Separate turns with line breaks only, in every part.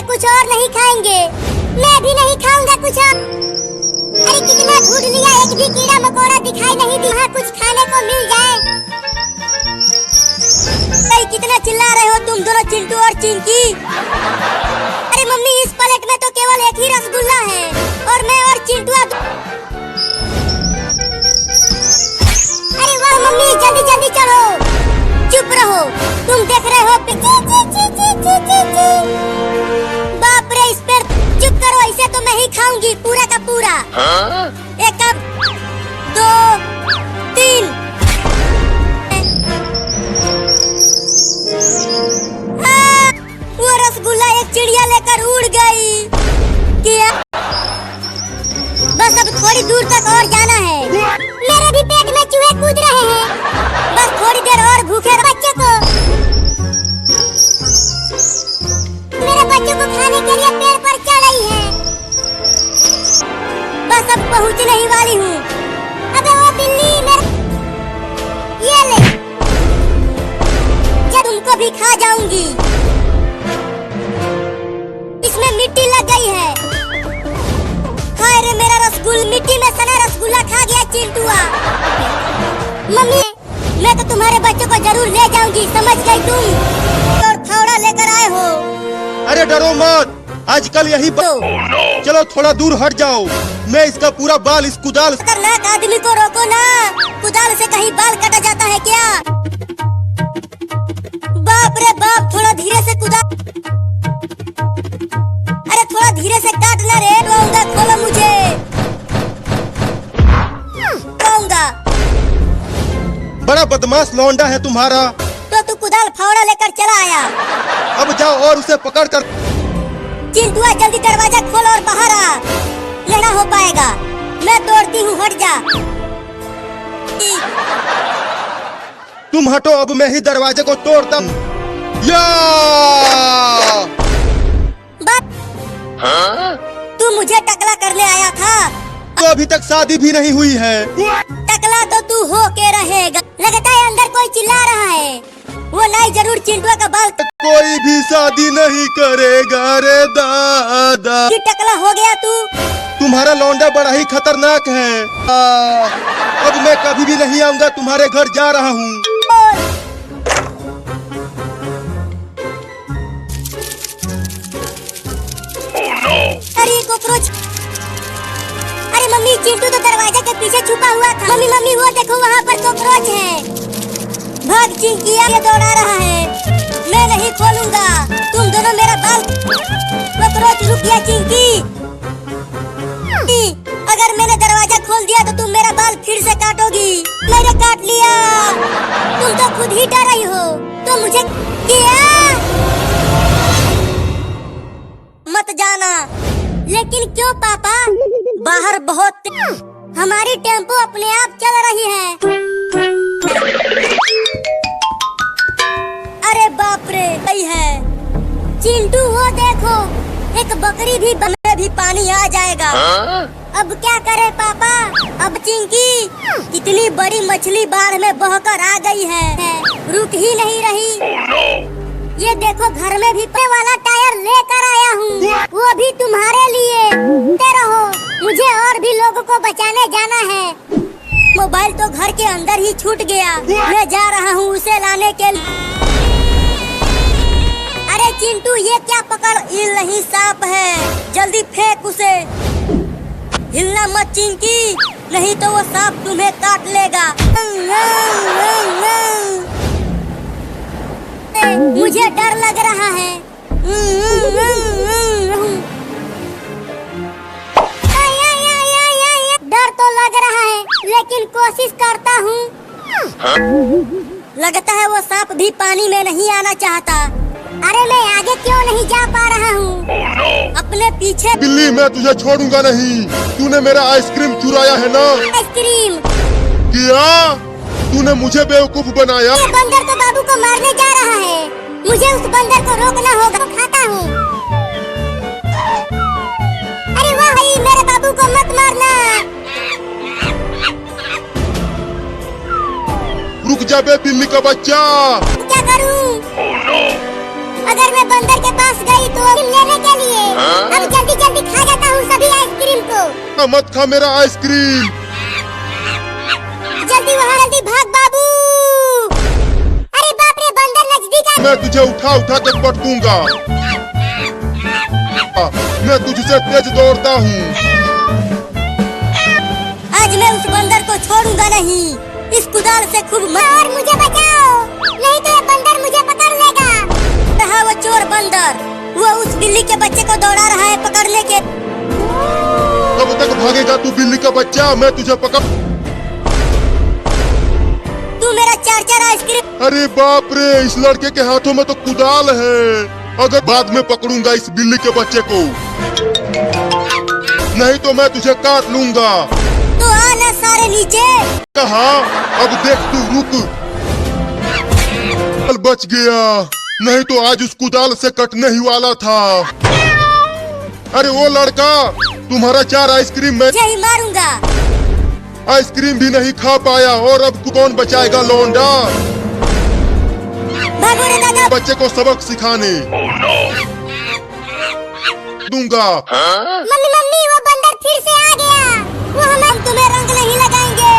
ये कुछ और नहीं खाएंगे। मैं भी नहीं खाऊंगा कुछ और। अरे कितना ढूंढ लिया, एक भी कीड़ा मकोड़ा दिखाई नहीं दिया, कुछ खाने को मिल जाए। अरे कितना चिल्ला रहे हो तुम दोनों, चिंटू और चिंकी। अरे मम्मी इस प्लेट में तो केवल एक ही रसगुल्ला है और मैं और चिंटू। अरे वाह मम्मी, जल्दी जल्दी चलो। चुप रहो, तुम देख रहे हो। बाप रे, इस पर चुप करो, इसे तो मैं ही खाऊंगी पूरा का पूरा। एक कप, 2, 3। वो रसगुल्ला एक चिड़िया लेकर उड़ गई। क्या? बस अब थोड़ी दूर तक और जाना है। मेरे भी पेट में चूहे कूद रहे हैं। बस थोड़ी देर और भूखे बच्चे को, मेरे बच्चों को खाने के लिए पेड़ पर चढ़ रही है। बस अब पहुंचने ही वाली हूँ। अबे वो बिल्ली, ये ले, जब तुमको भी खा जाऊंगी। इसमें मिट्टी लग गई है। हाय रे, मेरा रसगुल्ला, मिट्टी में सना रसगुल्ला खा गया चिंटुआ। मम्मी, मैं तो तुम्हारे बच्चों को जरूर ले जाऊंगी, समझ गई तुम? और फावड़ा लेकर आए हो।
अरे डरो मत, आजकल यही चलो थोड़ा दूर हट जाओ, मैं इसका पूरा बाल इस कुदाल।
खतरनाक आदमी को रोको ना, कुदाल से कहीं बाल काटा जाता है क्या? बाप रे बाप, थोड़ा धीरे से कुदाल। अरे थोड़ा धीरे से काटना रे, रोऊंगा, खोलो मुझे। रोऊंगा।
बड़ा बदमाश लौंडा है तुम्हारा।
तो तू कुदाल फावड़ा लेकर चला आया।
अब जाओ और उसे पकड़ कर।
चिंटुआ जल्दी दरवाजा खोल और बाहर आ, लेना हो पाएगा। मैं तोड़ती हूँ, हट जा।
तुम हटो, अब मैं ही दरवाजे को तोड़ता हूँ। या!
तू मुझे टकला करने आया था?
तो अभी तक शादी भी नहीं हुई है।
टकला तो तू हो के रहेगा। लगता है अंदर कोई चिल्ला रहा है। वो नाई जरूर चिंटुआ का बाल।
कोई भी शादी नहीं करेगा रे दादा।
कि टकला हो गया तू?
तुम्हारा लौंडा बड़ा ही खतरनाक है। अब मैं कभी भी नहीं आऊंगा तुम्हारे घर, जा रहा हूँ।
अरे कॉकरोच! अरे मम्मी, चिंटू तो दरवाजे के पीछे छुपा हुआ था। मम्मी मम्मी, वो देखो वहाँ पर कॉकरोच है। भाग चिंकिया, ये दौड़ा रहा है। मैं नहीं खोलूंगा, तुम दोनों मेरा बाल। कॉकरोच रुक गया चिंकी। अगर मैंने दरवाजा खोल दिया तो तुम मेरा बाल फिर से काटोगी। मैंने काट लिया। तुम तो खुद ही डर रही हो, तो मुझे क्या? मत जाना। लेकिन क्यों पापा? बाहर बहुत हमारी टेम्पो अपने आप चल रही है। अरे बाप रे, सही है। चिंटू वो देखो, एक बकरी भी बने भी पानी आ जाएगा। अब क्या करे पापा? अब चिंकी, कितनी बड़ी मछली बाढ़ में बहकर आ गई है, रुक ही नहीं रही। ये देखो, घर में भी पे वाला टायर लेकर आया हूँ, वो भी तुम्हारे लिए। रहो, मुझे और भी लोगों को बचाने जाना है। मोबाइल तो घर के अंदर ही छूट गया, मैं जा रहा हूँ उसे लाने के लिए। अरे चिंटू, ये क्या पकड़? ईल नहीं, सांप है, जल्दी फेंक उसे। हिलना मत चिंकी, नहीं तो वो सांप तुम्हें काट लेगा। मुझे डर लग रहा है। डर तो लग रहा है, लेकिन कोशिश करता हूँ। लगता है वो सांप भी पानी में नहीं आना चाहता। अरे मैं आगे क्यों नहीं जा पा रहा हूँ? अपने पीछे।
बिल्ली, मैं तुझे छोड़ूंगा नहीं। तूने मेरा आइसक्रीम चुराया है ना?
आइसक्रीम
क्या? तूने मुझे बेवकूफ बनाया।
ये बंदर तो बाबू को मारने जा रहा है, मुझे उस बंदर को रोकना होगा। खाता हूँ। अरे वाह भाई, मेरे बाबू को मत मारना।
रुक जा बे बिल्ली का बच्चा।
क्या करूँ? अगर मैं बंदर के पास गई तो लेने के अब जल्दी जल्दी खा जाता हूँ सभी आइसक्रीम को।
मत खा मेरा आइसक्रीम।
जल्दी वहाँ जल्दी भाग बाबू। अरे बाप रे बंदर नजदीक आ।
मैं तुझे उठा उठा के पटकूंगा। मैं तुझसे तेज दौड़ता हूँ।
आज मैं उस बंदर को छोड़ूंगा नहीं। इस कुदाल से खूब मार। मुझे बचाओ नहीं तो ये बंदर मुझे पकड़ लेगा। रहा वो चोर बंदर, वो उस बिल्ली के बच्चे को दौड़ा रहा है पकड़ने के।
कब तक भागेगा तू बिल्ली का बच्चा? मैं तुझे पकड़।
तू मेरा 4-4 आइसक्रीम।
अरे बाप रे, इस लड़के के हाथों में तो कुदाल है। अगर बाद में पकड़ूंगा इस बिल्ली के बच्चे को, नहीं तो मैं तुझे काट लूंगा।
तो आना सारे नीचे।
कहा? अब देख तू, रुक। चल बच गया, नहीं तो आज उस कुदाल से कटने ही वाला था। अरे वो लड़का, तुम्हारा 4 आइसक्रीम मैं
यही मारूंगा।
आइसक्रीम भी नहीं खा पाया और अब कौन बचाएगा लौंडा?
भागो रे दादा।
बच्चे को सबक सिखाने दूंगा।
मम्मी मम्मी वो बंदर फिर से आ गया। वो हम तुम्हें रंग नहीं लगाएंगे,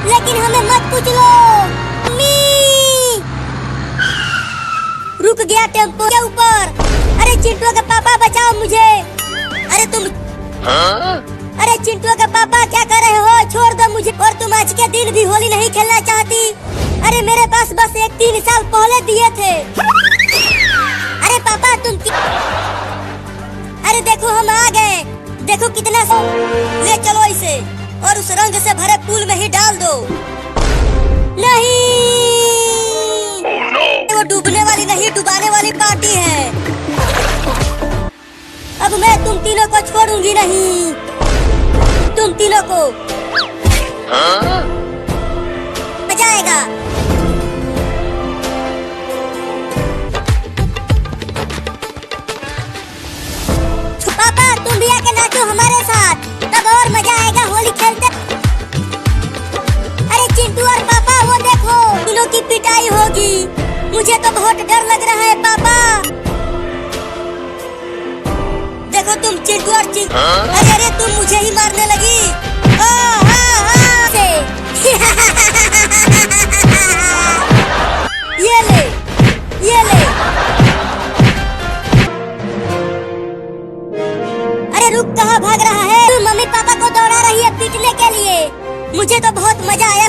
लेकिन हमें मत पूछ लो। मम्मी रुक गया टेम्पो के ऊपर। अरे चिंटू का पापा बचाओ मुझे। अरे तुम अरे चिंटू का पापा क्या कर रहे हो? छोड़ दो मुझे। और तुम आज के दिन भी होली नहीं खेलना चाहती? अरे मेरे पास बस एक 3 साल पहले दिए थे। अरे पापा तुम अरे देखो हम आ गए। देखो कितना ले चलो इसे और उस रंग से भरे पूल में ही डाल दो। नहीं वो डूबने वाली नहीं, डुबाने वाली पार्टी है। अब मैं तुम तीनों को छोड़ूंगी नहीं। तुम तीनों को मजा आएगा। पापा तुम भी आके नाचो हमारे साथ, तब और मजा आएगा होली खेलते। अरे चिंटू और पापा वो देखो, तीनों की पिटाई होगी। मुझे तो बहुत डर लग रहा है पापा। देखो तुम चिंटू और अरे अरे तुम मुझे ही मारने लगी। से ये ले ये ले। अरे रुक, कहाँ भाग रहा है? तू मम्मी पापा को दौड़ा रही है पीटने के लिए। मुझे तो बहुत मजा आया।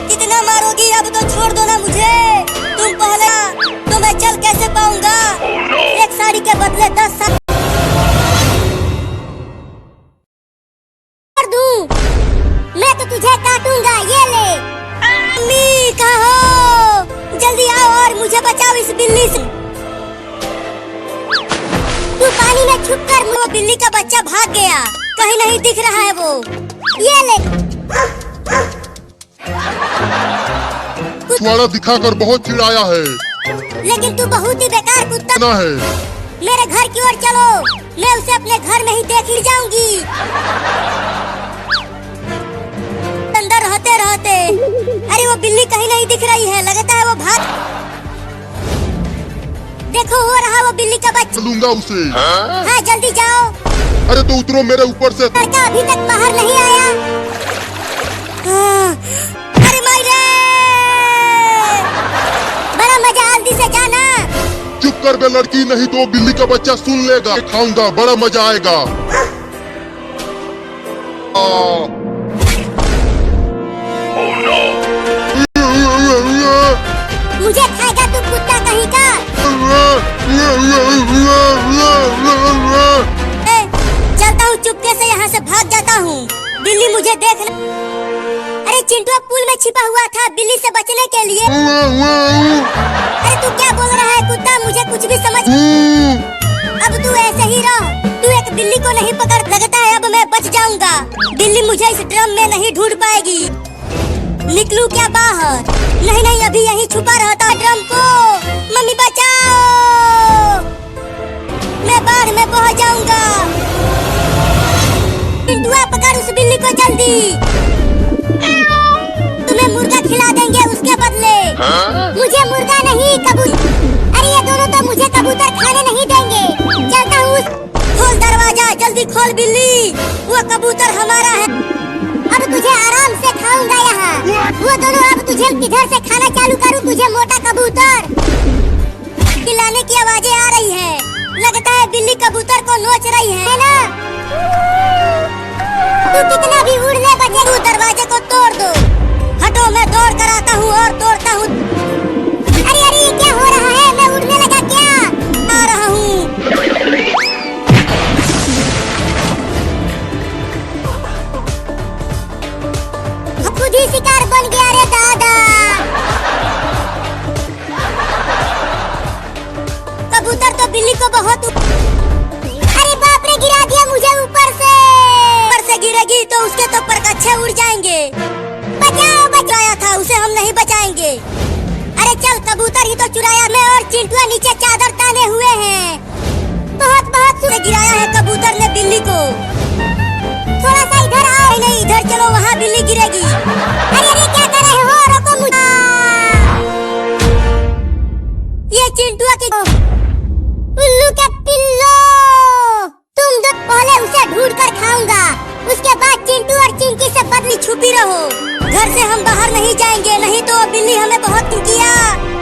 कितना मारोगी? अब तो छोड़ दो ना मुझे। तुम पहले तो मैं चल कैसे पाऊंगा? एक साड़ी के बदले 10 साड़ी कर दूं। मैं तो तुझे काटूंगा। ये ले। मम्मी कहाँ हो? जल्दी आओ और मुझे बचाओ इस बिल्ली से। तू पानी में छुप कर। वो बिल्ली का बच्चा भाग गया, कहीं नहीं दिख रहा है वो। ये ले।
तुम्हारा दिखाकर बहुत चिढ़ाया है,
लेकिन तू बहुत ही बेकार कुत्ता
ना है।
मेरे घर की ओर चलो, मैं उसे अपने घर में ही देख ली जाऊंगी। अंदर रहते रहते। अरे वो बिल्ली कहीं नहीं दिख रही है, लगता है वो भाग। देखो हो रहा वो बिल्ली का बच्चा।
लूंगा उसे।
हाँ जल्दी जाओ।
अरे तो उतरो मेरे ऊपर से।
लड़का अभी तक बाहर नहीं आया। अरे मायरे, बड़ा मजा। जल्दी से जाना।
चुप कर बे लड़की, नहीं तो बिल्ली का बच्चा सुन लेगा। खाऊंगा, बड़ा मजा आएगा।
मुझे खाएगा तू कुत्ता कहीं का। चलता हूँ चुपके से, यहाँ से भाग जाता हूँ। बिल्ली मुझे देख। अरे चिंटू पुल में छिपा हुआ था बिल्ली से बचने के लिए। अरे तू क्या बोल रहा है कुत्ता? मुझे कुछ भी समझ। अब तू ऐसे ही रह। तू एक बिल्ली को नहीं पकड़। लगता है अब मैं बच जाऊंगा। बिल्ली मुझे इस ड्रम में नहीं ढूंढ पाएगी। निकलूं क्या बाहर? नहीं नहीं, अभी यहीं छुपा रहता ड्रम को। मम्मी बचाओ, मैं बाढ़ में बह जाऊंगा। चिंटुआ पकड़ उस बिल्ली को जल्दी। तुम्हें मुर्गा खिला देंगे उसके बदले। मुझे मुर्गा नहीं, कबूतर। अरे ये दोनों तो मुझे कबूतर खाने नहीं देंगे। चलता हूँ। हो खोल बिल्ली, वो कबूतर हमारा है। अब तुझे आराम से खाऊंगा यहाँ। वो दोनों अब तुझे किधर से खाना चालू करूँ तुझे मोटा कबूतर। चिल्लाने की आवाजें आ रही है, लगता है बिल्ली कबूतर को नोच रही है ना? तू कितना भी उड़ने बचे, तू दरवाजे को तोड़ दो। हटो, मैं दौड़ कर आता हूँ और तोड़ता हूँ। अरे अरे ये क्या हो रहा है? मैं उड़ने लगा क्या? आ रहा हूँ। खुद ही शिकार बन गया रे दादा। कबूतर तो बिल्ली को बहुत अरे बाप रे, गिरा दिया मुझे ऊपर से। ऊपर से गिरेगी तो उसके तो परकच्छे उड़ जाएंगे। बचाओ, बचाया था उसे, हम नहीं बचाएंगे। अरे चल, कबूतर ही तो चुराया। मैं और चिंटुआ नीचे चादर ताने हुए हैं। बहुत बहुत से गिराया है कबूतर ने बिल्ली को। थोड़ा सा इधर आओ। नहीं इधर चलो, वहाँ बिल्ली गिरेगी। अरे अरे क्या कर रहे हो? रोको मुझे। ये चिंटुआ की उल्लू के पिल्लो। तुम दो पहले उसे ढूंढ कर खाऊंगा, उसके बाद चिंटू और चिंकी से बदली छुपी रहो। घर से हम बाहर नहीं जाएंगे, नहीं तो बिल्ली हमें बहुत किया।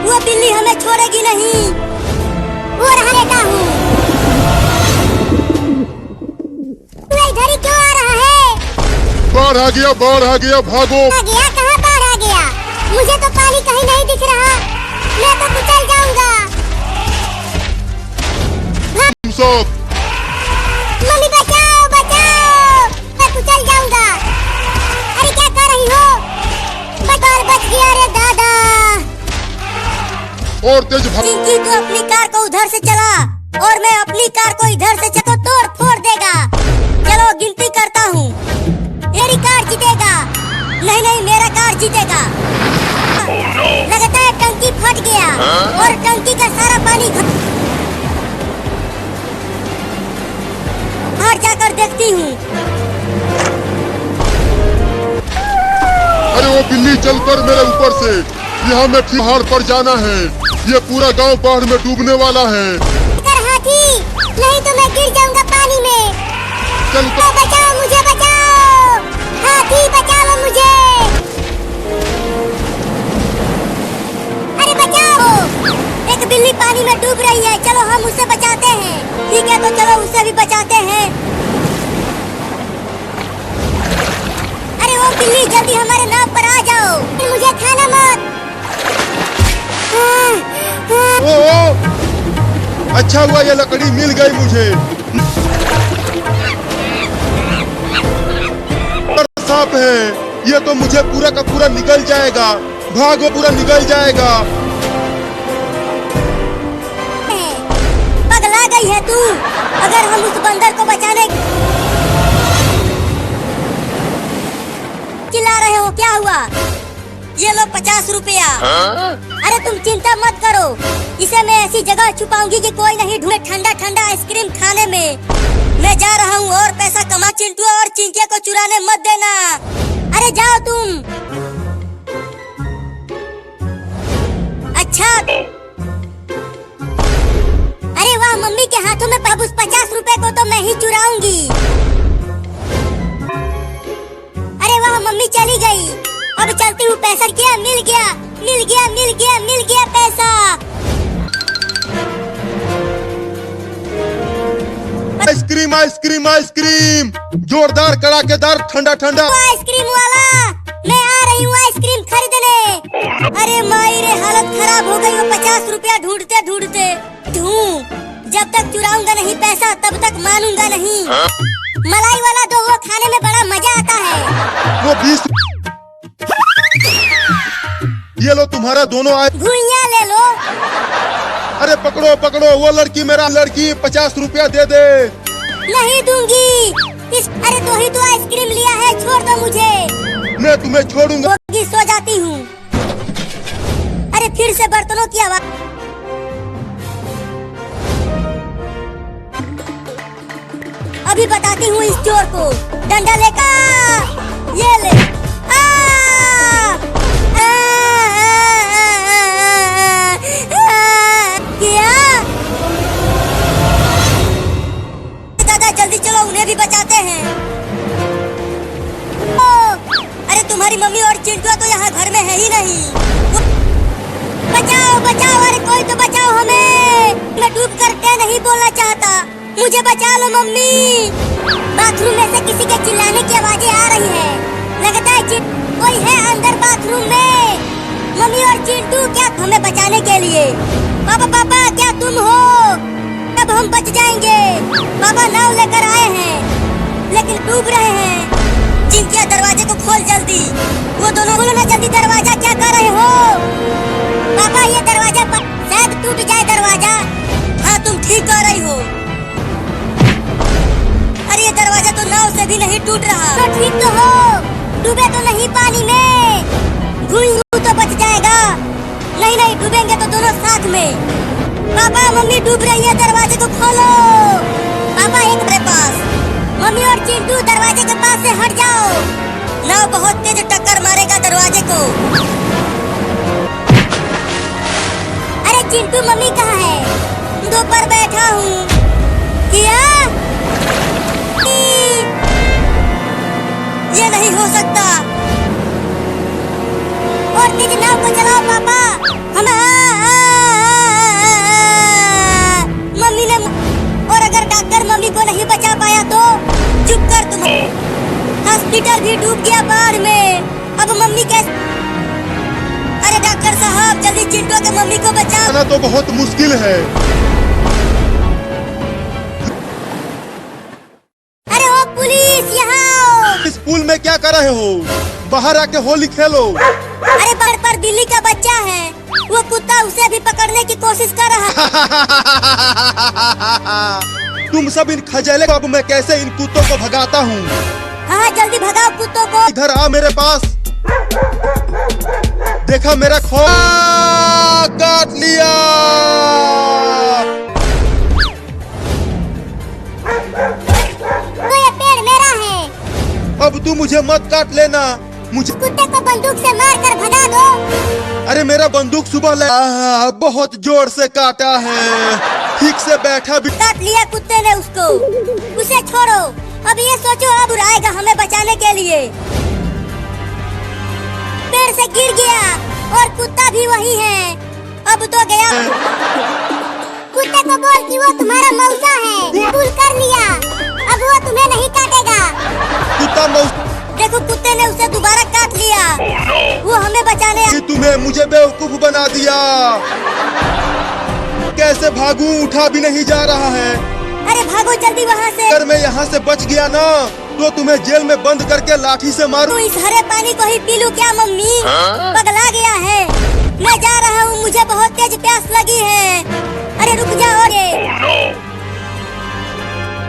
वो बिल्ली हमें छोड़ेगी नहीं। वो रहा लेता हूँ। तू इधर ही क्यों आ रहा है?
बाढ़ आ गया, बाढ़ आ गया, भागो।
आ गया? कहाँ बाढ़ आ गया? मुझे तो पानी कहीं नहीं दिख रहा। मैं तो कुचल जाऊंगा।
तुम सब
मम्मी बचाओ, बचाओ, मैं कुचल जाऊंगा। अरे क्या कर रही हो? बाल बच गया रे दादा।
और तेज भाग।
चिंकी तो अपनी कार को उधर से चला और मैं अपनी कार को इधर से चको तोड़ फोड़ देगा। चलो गिनती करता हूँ। मेरी कार जीतेगा। नहीं नहीं, मेरा कार जीतेगा। लगता है टंकी फट गया और टंकी का सारा पानी बाहर जाकर देखती हूँ।
अरे वो बिल्ली चलकर मेरे ऊपर से। यहाँ मैं पहाड़ पर जाना है। ये पूरा गांव बाढ़ में डूबने वाला है।
हाथी, नहीं तो मैं गिर जाऊंगा पानी में।
चल
बचाओ मुझे, बचाओ। हाथी बचाओ मुझे। अरे बचाओ, एक बिल्ली पानी में डूब रही है। चलो हम उसे बचाते हैं। ठीक है तो चलो उसे भी बचाते हैं। अरे वो बिल्ली, जल्दी हमारे नाव पर आ जाओ। मुझे खाना मत।
ओ, अच्छा हुआ ये लकड़ी मिल गई मुझे। सांप है ये, तो मुझे पूरा का पूरा निकल जाएगा। भागो, पूरा निकल जाएगा।
पगला गई है तू। अगर हम उस बंदर को बचाने चिल्ला रहे हो, क्या हुआ? ये लो 50 रुपया। अरे तुम चिंता मत करो, इसे मैं ऐसी जगह छुपाऊंगी कि कोई नहीं ढूंढे। ठंडा ठंडा आइसक्रीम खाने में मैं जा रहा हूँ और पैसा कमा। चिंटू और चिंकिया को चुराने मत देना। अरे जाओ तुम। अच्छा, अरे वाह, मम्मी के हाथों में अब उस 50 रुपए को तो मैं ही चुराऊंगी। अरे वाह, मम्मी चली गई। अब चलती हूँ। पैसा क्या? मिल गया, मिल गया, मिल गया, मिल गया पैसा।
आइसक्रीम, आइसक्रीम, आइसक्रीम, जोरदार, कड़ाकेदार, ठंडा ठंडा।
आइसक्रीम वाला, मैं आ रही हूँ आइसक्रीम खरीदने। अरे माई रे, हालत खराब हो गई। वो 50 रुपया ढूंढते ढूंढते जब तक चुराऊंगा नहीं पैसा तब तक मानूंगा नहीं। मलाई वाला दो, वो खाने में बड़ा मजा आता है।
वो 20 ये लो तुम्हारा दोनों आए।
भुइयां ले लो।
अरे पकड़ो पकड़ो, वो लड़की मेरा लड़की 50 रुपया दे दे।
नहीं दूंगी। अरे तो ही तो आइसक्रीम लिया है, छोड़ दो मुझे।
मैं तुम्हें छोड़ूंगा।
सो जाती हूँ। अरे फिर से बर्तनों की आवाज। अभी बताती हूँ इस चोर को। डंडा लेकर ये ले। क्या? दादा जल्दी चलो, उन्हें भी बचा। ही नहीं। बचाओ बचाओ, अरे कोई तो बचाओ हमें, मैं डूब करके नहीं बोलना चाहता, मुझे बचा लो मम्मी। बाथरूम में से किसी के चिल्लाने की आवाजें आ रही है, लगता है कोई है अंदर बाथरूम में। मम्मी और चिंटू क्या हमें बचाने के लिए? पापा पापा क्या तुम हो? अब हम बच जाएंगे। पापा नाव लेकर आए हैं लेकिन डूब रहे हैं। चिंकिया दरवाजे को खोल जल्दी, वो दोनों खोलो ना जल्दी दरवाजा, क्या कर रहे हो? पापा ये दरवाजा शायद टूट जाए दरवाजा। हाँ तुम ठीक कर रही हो। अरे ये दरवाजा तो नाव से भी नहीं टूट रहा। तो ठीक तो हो, डूबे तो नहीं पानी में, घुई तो बच जाएगा। नहीं नहीं डूबेंगे तो दोनों साथ में। पापा मम्मी डूब रही है, दरवाजे को खोलो। पापा एक मेरे पास, मम्मी और चिंटू दरवाजे के पास से हट जाओ, नाव बहुत तेज टक्कर मारेगा दरवाजे को। अरे चिंटू मम्मी कहाँ है? दो पर बैठा हूँ। क्या? ये नहीं हो सकता। और तेज नाव को चलाओ पापा। हम मम्मी ने, और अगर डॉक्टर मम्मी को नहीं बचा पाया तो? चुप कर तुम। हॉस्पिटल भी डूब गया बाढ़ में, अब मम्मी कैसे? अरे डॉक्टर साहब जल्दी चिंटू के मम्मी को बचाओ।
तो बहुत मुश्किल है।
अरे ओ पुलिस यहाँ आओ।
इस पूल में क्या कर रहे हो? बाहर आके होली खेलो।
अरे पर बिल्ली का बच्चा है, वो कुत्ता उसे भी पकड़ने की कोशिश कर रहा है।
तुम सब इन खजेले को, अब मैं कैसे इन कुत्तों को भगाता हूँ?
हाँ जल्दी भगाओ कुत्तों को।
इधर आ मेरे पास। देखा मेरा खो काट लिया।
तो ये पेड़ मेरा है।
अब तू मुझे मत काट लेना, मुझे
कुत्ते को बंदूक से मारकर भगा दो।
अरे मेरा बंदूक सुबह बहुत जोर से काटा है, ठीक से बैठा भी।
काट लिया कुत्ते ने उसको, उसे छोड़ो। अब ये सोचो अब आएगा हमें बचाने के लिए। पेड़ से गिर गया और कुत्ता भी वही है, अब तो गया। कुत्ते को बोल कि वो तुम्हारा मौसा है, भूल कर लिया, अब वो तुम्हें नहीं काटेगा।
कुत्ता मौसा?
देखो कुत्ते ने उसे दोबारा काट लिया। वो हमें बचाने
तुम्हें मुझे बेवकूफ बना दिया। कैसे भागूं, उठा भी नहीं जा रहा है।
अरे भागो जल्दी वहाँ से।
अगर मैं यहाँ से बच गया ना तो तुम्हें जेल में बंद करके लाठी से मारूं।
तू इस हरे पानी को ही पी लूं क्या मम्मी? पगला गया है। मैं जा रहा हूँ, मुझे बहुत तेज प्यास लगी है। अरे रुक जाओ रे।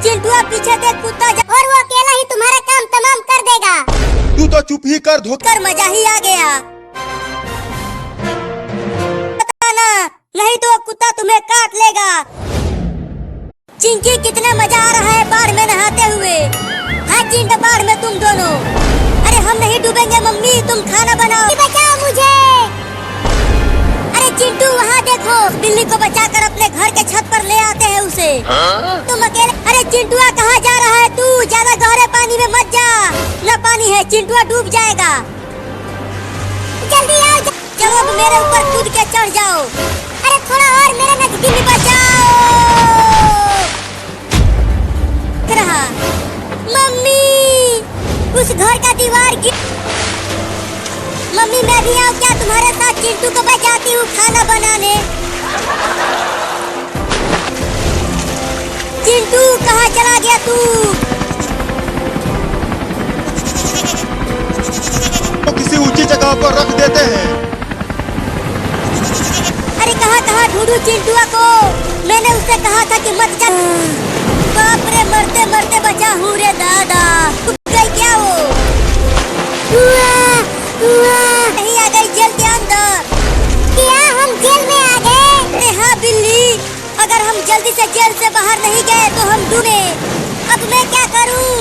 चिंटू पीछे देख, कुत्ता जा, और वो अकेला ही तुम्हारा काम तमाम कर देगा।
तू तो चुप ही कर, धोकर
मजा ही आ गया। बताना, नहीं तो कुत्ता तुम्हें काट लेगा। चिंकी कितना मजा आ रहा है बाढ़ में नहाते हुए। हाँ चिंटू बाढ़ में तुम दोनों। अरे हम नहीं डूबेंगे मम्मी, तुम खाना बनाओ। बचाओ मुझे। अरे चिंटू वहाँ देखो, बिल्ली को बचाकर अपने घर के छत पर ले आते हैं उसे। तुम अकेले? अरे चिंटुआ कहाँ जा रहा है तू? ज्यादा गहरे पानी में मत जा, न पानी है, चिंटुआ डूब जाएगा। जल्दी आओ, चलो अब मेरे ऊपर कूद के चढ़ जाओ। अरे थोड़ा और मेरे नजदीक बचाओ। रहा मम्मी, उस घर का दीवार गिर। मम्मी मैं भी आऊँ क्या तुम्हारे साथ? चिंटू को बचाती हूँ खाना बनाने। चिंटू कहाँ चला गया तू?
तो किसी ऊंची जगह पर रख देते हैं।
अरे कहाँ ढूंढूं चिंटुआ को? मैंने उससे कहा था कि मत जा। बाप रे, मरते मरते बचा हूँ रे दादा। गई क्या वो? नहीं आ गई जेल के अंदर? क्या हम जेल में आ गए? अरे हाँ बिल्ली, अगर हम जल्दी से जेल से बाहर नहीं गए तो हम डूबे। अब मैं क्या करूं?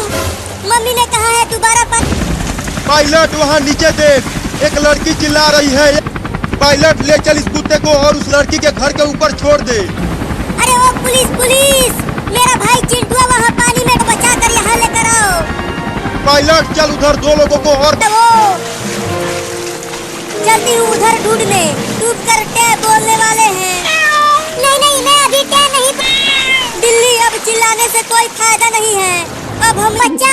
मम्मी ने कहा है दोबारा
पायलट वहाँ नीचे देख, एक लड़की चिल्ला रही है। पायलट ले चल इस कुत्ते को और उस लड़की के घर के ऊपर छोड़ दे।
अरे ओ पुलिस पुलिस, मेरा भाई चिंटुआ वहाँ पानी में बचा कर यहाँ लेकर आओ।
पायलट चल उधर दो लोगों को और।
चलती हूँ उधर ढूंढने। डूब कर टैब बोलने वाले हैं। नहीं नहीं, मैं अभी टैब नहीं। बिल्ली, अब चिल्लाने से कोई फायदा नहीं है। अब हम बच्चा,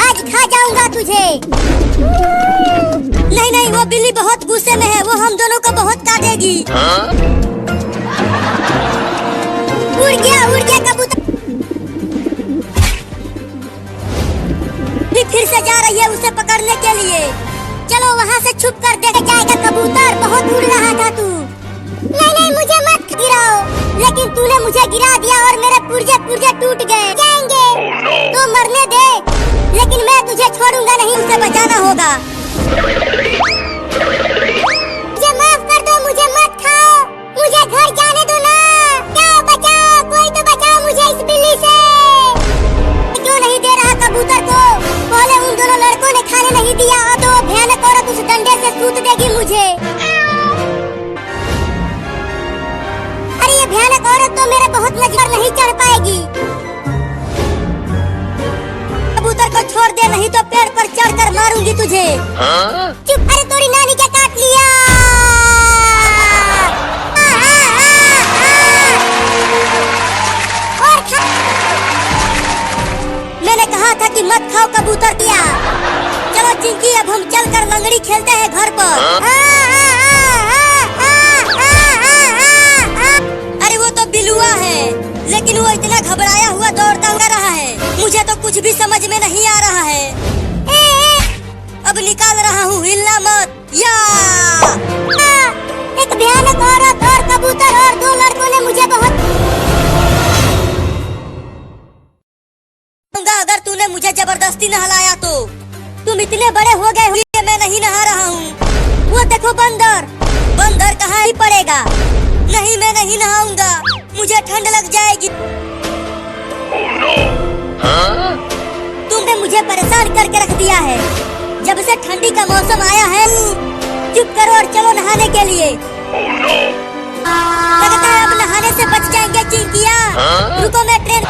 आज खा जाऊंगा तुझे। नहीं नहीं, वो बिल्ली बहुत गुस्से में है, वो हम दोनों को बहुत काटेगी। उड़ गया कबूतर। फिर से जा रही है उसे पकड़ने के लिए। चलो वहाँ से छुप कर देखा जाएगा। कबूतर, बहुत उड़ रहा था तू। नहीं नहीं, मुझे मत गिराओ। लेकिन तूने मुझे गिरा दिया और मेरे पुर्जे पुर्जे टूट गए। जाएंगे तो मरने दे, लेकिन मैं तुझे छोड़ूंगा नहीं। उसे बचाना होगा। मुझे माफ कर दो, मुझे मत खाओ, मुझे घर जाने दो ना। क्या बचाओ, कोई तो बचाओ मुझे इस बिल्ली से। क्यों नहीं दे रहा कबूतर को? पहले उन दोनों लड़कों ने खाने नहीं दिया, अब तो भयानक औरत उस डंडे से सूत देगी मुझे। अरे ये भयानक औरत तो मेरे बहुत नजर नहीं चढ़ पाएगी। कबूतर को छोड़ दे, नहीं तो पेड़ पर चढ़कर मारूंगी तुझे। चुप, अरे तोरी नानी क्या काट लिया। और मैंने कहा था कि मत खाओ कबूतर किया। चलो चिंकी, अब हम चलकर लंगड़ी खेलते हैं घर पर। अरे वो तो बिलुआ है, लेकिन वो इतना घबराया हुआ दौड़ता हुआ रहा है, मुझे तो कुछ भी समझ में नहीं आ रहा है। अब निकाल रहा हूँ, हिलना मत। या एक भयानक औरत और कबूतर और दो लड़कों ने मुझे बहुत। अगर तूने मुझे जबरदस्ती नहलाया तो। तुम इतने बड़े हो गए हुए, मैं नहीं नहा रहा हूँ। वो देखो बंदर, बंदर कहाँ ही पड़ेगा। नहीं, मैं नहीं नहाऊंगा, मुझे ठंड लग जाएगी। तुमने मुझे परेशान करके रख दिया है। जब से ठंडी का मौसम आया है। चुप करो और चलो नहाने के लिए। लगता है अब नहाने से बच जाएंगे चिंकिया। रुको, मैं ट्रेन।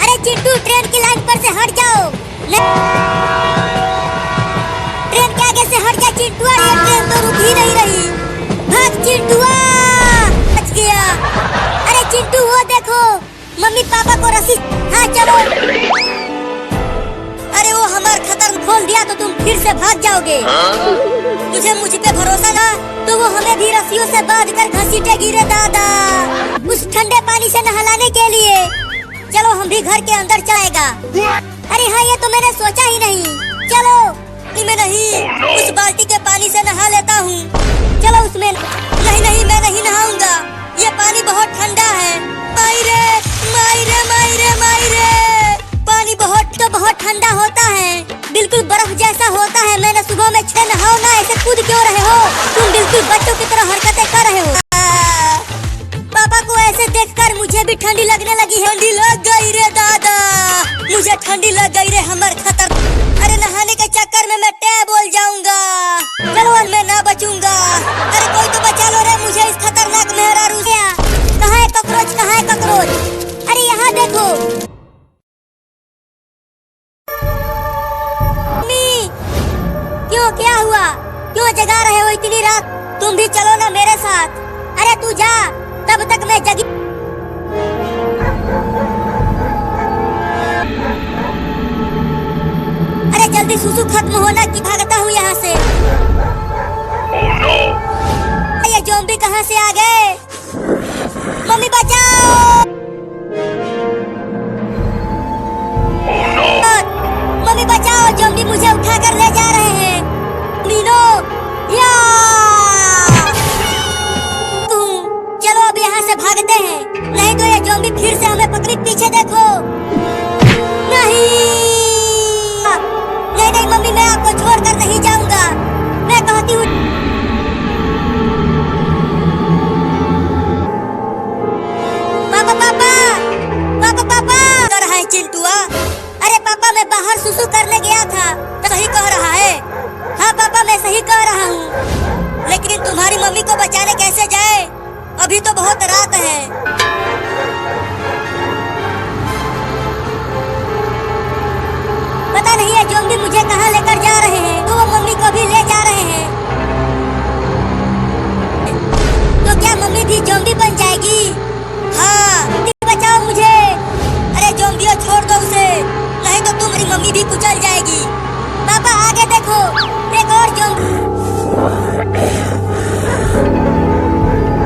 अरे चिंटू, ट्रेन की लाइन पर से हट जाओ। ट्रेन के आगे से हट जा चिंटू, ये ट्रेन तो रुक ही नहीं रही। भाग चिंटुआ, बच गया। अरे चिंटू, वो देखो मम्मी पापा को रस्सी। हाँ चलो। अरे वो हमार खतर खोल दिया तो तुम फिर से भाग जाओगे। तुझे मुझ पे भरोसा था तो वो हमें भी रस्सियों से बांधकर घसीटेगी रे दादा, उस ठंडे पानी से नहलाने के लिए। चलो हम भी घर के अंदर चलेगा। अरे हाँ, ये तो मैंने सोचा ही नहीं। चलो मैं नहीं, उस बाल्टी के पानी से नहा लेता हूँ। चलो उसमें। नहीं नहीं, मैं नहीं नहाऊंगा, ये पानी बहुत ठंडा है। मायरे मायरे मायरे मायरे, पानी बहुत ठंडा होता है, बिल्कुल बर्फ जैसा होता है। मैंने सुबह में 6 नहाओ ना, ऐसे कूद क्यों रहे हो? तुम बिल्कुल बच्चों की तरह हरकतें कर रहे हो। पापा को ऐसे देखकर मुझे भी ठंडी लगने लगी है। ठंडी लग गई रे दादा, मुझे ठंडी लग गई रे हमर खतर। अरे नहाने के चक्कर में मैं टैब बोल जाऊंगा। चलो मैं ना बचूंगा। अरे कोई तो बचा लो रे मुझे इस खतरनाक मेहरारू से। कहाँ है कॉकरोच, कहाँ है कॉकरोच? अरे यहाँ देखो। मम्मी, क्यों, क्या हुआ? क्यों जगा रहे हो इतनी रात? तुम भी चलो ना मेरे साथ। अरे तू जा, तब तक मैं जगी। अरे जल्दी सुसु खत्म होना कि भागता हूँ यहाँ से। ये ज़ॉम्बी कहाँ से आ गए? मम्मी बचाओ। मम्मी बचाओ, ज़ॉम्बी मुझे उठाकर ले जा रहे हैं। मीनो, या चलो अब यहाँ से भागते हैं, नहीं तो ये ज़ॉम्बी फिर से हमें पकड़ी। पीछे देखो। नहीं नहीं नहीं मम्मी, मैं आपको छोड़कर नहीं जाऊंगा। मैं कहती हूँ। पापा पापा पापा पापा कर रहा है चिंटुआ। अरे पापा, मैं बाहर सुसु करने गया था। तो सही कह रहा है। हाँ पापा, मैं सही कह रहा हूँ, लेकिन तुम्हारी मम्मी को बचाने कैसे जाए? अभी तो बहुत रात है। पता नहीं है ज़ॉम्बी मुझे कहाँ लेकर जा रहे हैं। तो वो मम्मी को भी ले जा रहे हैं। भी ज़ॉम्बी बन जाएगी। हाँ, बचाओ मुझे। अरे ज़ॉम्बियों छोड़ दो उसे, नहीं तो तुम्हारी मम्मी भी कुचल जाएगी। पापा आगे देखो, एक और ज़ॉम्बी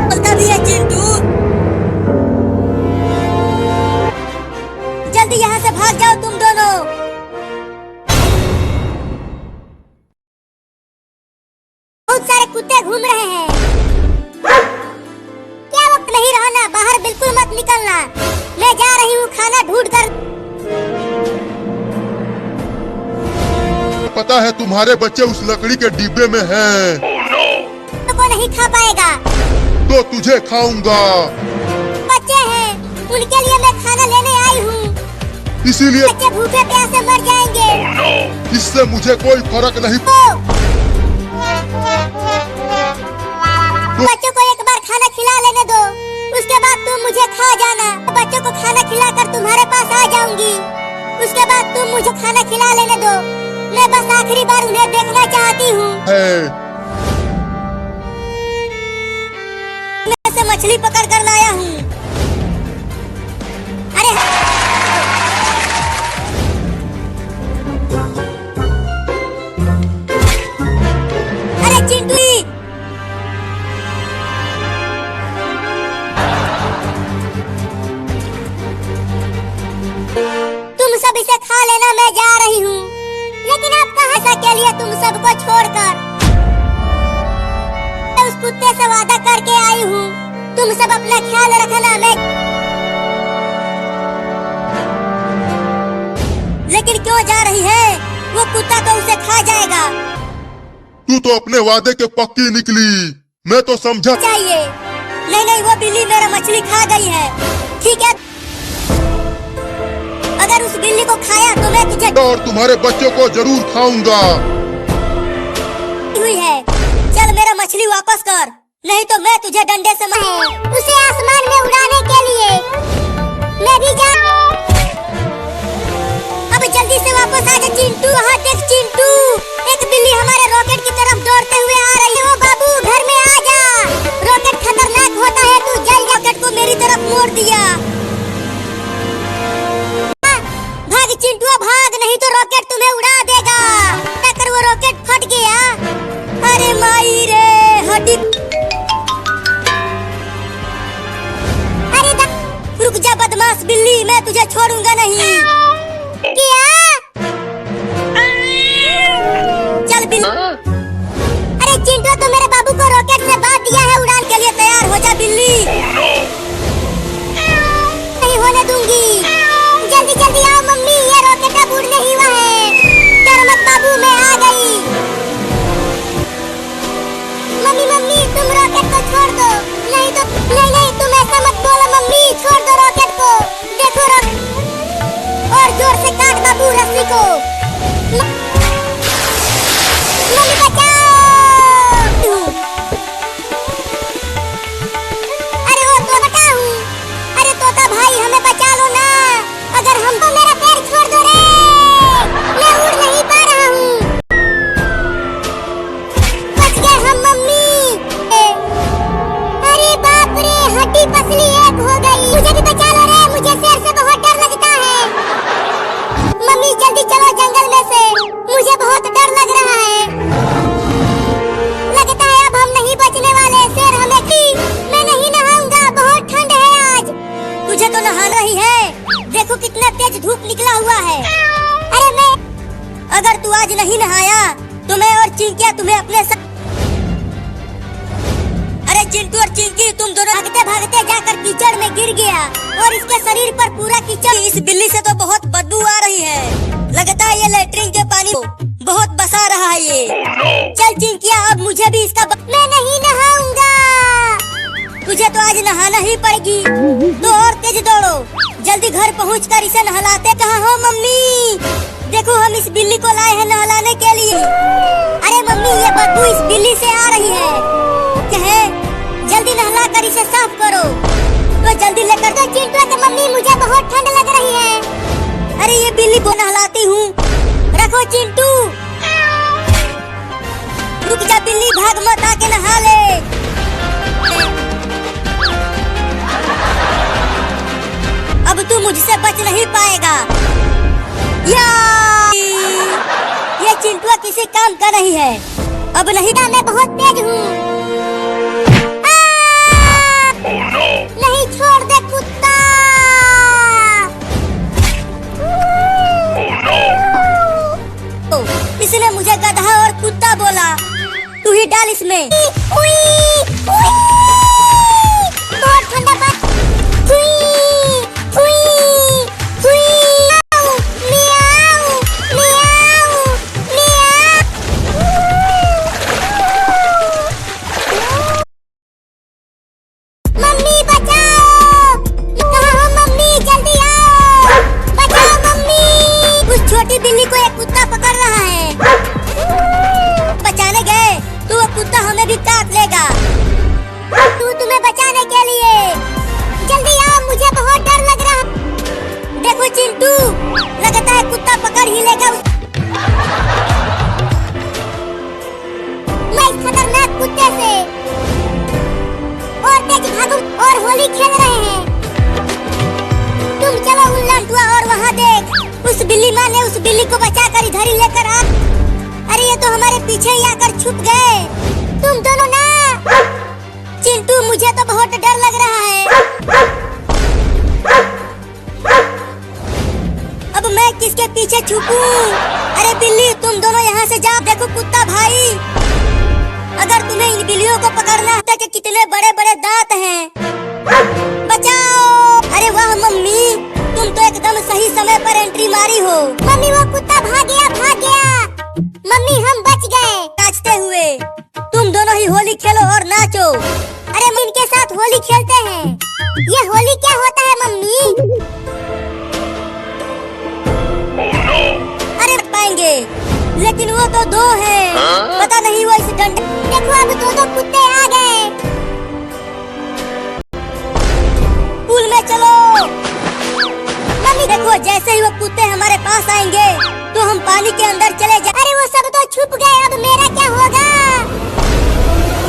बोलता भी है चिंटू। जल्दी यहाँ से भाग जाओ तुम दोनों। बहुत सारे कुत्ते घूम रहे हैं। क्या वक्त नहीं रहना, बाहर बिल्कुल मत निकलना। मैं जा रही हूँ खाना ढूंढ कर।
पता है तुम्हारे बच्चे उस लकड़ी के डिब्बे में हैं।
तो को नहीं खा पाएगा।
तो तुझे खाऊंगा।
बच्चे हैं, उनके लिए मैं खाना लेने आई हूँ।
इसीलिए
बच्चे भूखे प्यासे मर जाएंगे।
इससे मुझे कोई फर्क नहीं।
बच्चों को एक बार खाना खिला लेने दो, उसके बाद तुम मुझे खा जाना। बच्चों को खाना खिलाकर तुम्हारे पास आ जाऊंगी, उसके बाद तुम मुझे खाना खिला लेने दो। मैं बस आखिरी बार उन्हें देखना चाहती हूँ। मैं से मछली पकड़ कर लाया हूँ। अरे अरे चिंटू, तुम सब इसे खा लेना, मैं जा रही हूँ। लेकिन अब कहाँ से के लिए तुम सबको छोड़कर? मैं उस कुत्ते से वादा करके आई हूँ, तुम सब अपना ख्याल रखना। मैं लेकिन क्यों जा रही है? वो कुत्ता तो उसे खा जाएगा।
तू तो अपने वादे के पक्की निकली, मैं तो समझा।
चाहिए नहीं नहीं, वो बिल्ली मेरा मछली खा गई है। ठीक है, अगर उस बिल्ली को खाया तो मैं तुझे
और तुम्हारे बच्चों को जरूर खाऊंगा।
हुई है, चल मेरा मछली वापस कर, नहीं तो मैं तुझे डंडे से मारूंगा। उसे आसमान में उड़ाने के लिए मैं भी जा। अब जल्दी से वापस आ जा चिंटू। हाँ देख चिंटू, एक बिल्ली हमारे रॉकेट की तरफ दौड़ते हुए आ रही है। ओ बाबू घर में आ जा, रॉकेट खतरनाक होता है, तू जल रॉकेट को मेरी तरफ मोड़ दिया। भाग चिंटू भाग, नहीं तो रॉकेट तुम्हें उड़ा देगा। अगर वो रॉकेट फट गया, अरे माई रे हड्डी। अरे रुक जा बदमाश बिल्ली, मैं तुझे छोड़ूंगा नहीं। क्या? चल बिल्ली। अरे चिंटू, तो मेरे बाबू को रॉकेट से बांध दिया है, उड़ान के लिए तैयार हो जा बिल्ली। नहीं होने दूंगी। जल्दी जल्दी आओ मम्मी, ये रॉकेट अब उड़ने ही हुआ है। डर मत बाबू, मैं आ गई। मम्मी मम्मी, तुम रॉकेट को छोड़ दो। नहीं तो नहीं नहीं, तुम ऐसा मत बोलो मम्मी, छोड़ दो रॉकेट को। देखो और जोर से काट बाबू रस्सी को। मम्मी बचाओ। अरे वो तो बचाऊं। अरे तोता भाई हमें बचा लो ना, अगर हम तो मेरा पैर छोड़ दो रे, मैं उड़ नहीं पा रहा हूँ। बच गए हम मम्मी। अरे बाप रे, हड्डी पसली एक हो गई। मुझे भी बचा लो रे, मुझे शेर से बहुत डर लगता है। मम्मी जल्दी चलो जंगल में से, मुझे बहुत डर लग रहा है। लगता है अब हम नहीं बचने वाले, शेर हमें की। मैं नहीं नहाऊंगा, बहुत ठंड है आज। तुझे तो नहाना ही है, देखो कितना तेज धूप निकला हुआ है। अरे मैं अगर तू आज नहीं नहाया तो मैं और चिंकिया तुम्हें अपने साथ। अरे चिंटू और चिंकी, तुम दोनों भागते भागते जाकर कीचड़ में गिर गया और इसके शरीर पर पूरा कीचड़। इस बिल्ली से तो बहुत बदबू आ रही है, लगता है ये लेटरिन के पानी बहुत बसा रहा है ये। चल चिंकिया, अब मुझे भी इसका मैं नहीं नहाऊंगा। तुझे तो आज नहाना ही पड़ेगी, तो और तेज दौड़ो। जल्दी घर पहुंचकर इसे नहलाते। कहाँ हो मम्मी? देखो हम इस बिल्ली को लाए हैं नहलाने के लिए। अरे मम्मी, ये बदबू इस बिल्ली से आ रही है। कहे जल्दी नहला कर इसे साफ करो। तो जल्दी लेकर दो चिंटू के मम्मी, मुझे बहुत ठंड लग रही है। अरे ये बिल्ली को नहलाती हूँ, रखो चिंटू। रुक जा बिल्ली, भाग मत, आके नहा ले। चिंटू मुझसे बच नहीं पाएगा। या ये चिंटू किसी काम का नहीं है। अब नहीं ना, मैं बहुत तेज हूँ। नहीं, छोड़ दे कुत्ता। इसने मुझे गधा और कुत्ता बोला। तू ही डाल इसमें। बहुत ठंडा पानी। मम्मी बचाओ! कहाँ हो मम्मी? जल्दी आओ! बचाओ मम्मी! उस छोटी बिल्ली को एक कुत्ता पकड़ रहा है। बचाने गए तो वो कुत्ता हमें भी काट लेगा। तुम्हें बचाने के लिए जल्दी आओ, मुझे बहुत डर लग रहा। देखो चिंटू, लगता है कुत्ता पकड़ ही लेगा। मैं इस खतरनाक कुत्ते से और तेज भागूं और होली खेल रहे हैं। तुम चलो उन लड़ुआ और वहाँ देख, उस बिल्ली माँ ने उस बिल्ली को बचाकर इधर ही लेकर आ। अरे ये तो हमारे पीछे ही आकर छुप गए। तुम दोनों ना। चिंटू, मुझे तो बहुत डर लग रहा है। अब मैं किसके पीछे छुपूं? अरे बिल्ली, तुम दोनों यहाँ से जाओ। देखो कुत्ता भाई, अगर तुम्हें इन बिल्लियों को पकड़ना है तो कितने बड़े बड़े दांत हैं। बचाओ! अरे वाह मम्मी, तुम तो एकदम सही समय पर एंट्री मारी हो। मम्मी, वो कुत्ता भाग गया, भाग गया। मम्मी, हम बच गए। नाचते हुए तुम दोनों ही होली खेलो और नाचो। अरे हम इनके साथ होली खेलते हैं। ये होली क्या होता है मम्मी? अरे पाएंगे, लेकिन वो तो दो हैं। पता नहीं वो इस डंडे। देखो अब दो कुत्ते आ गए।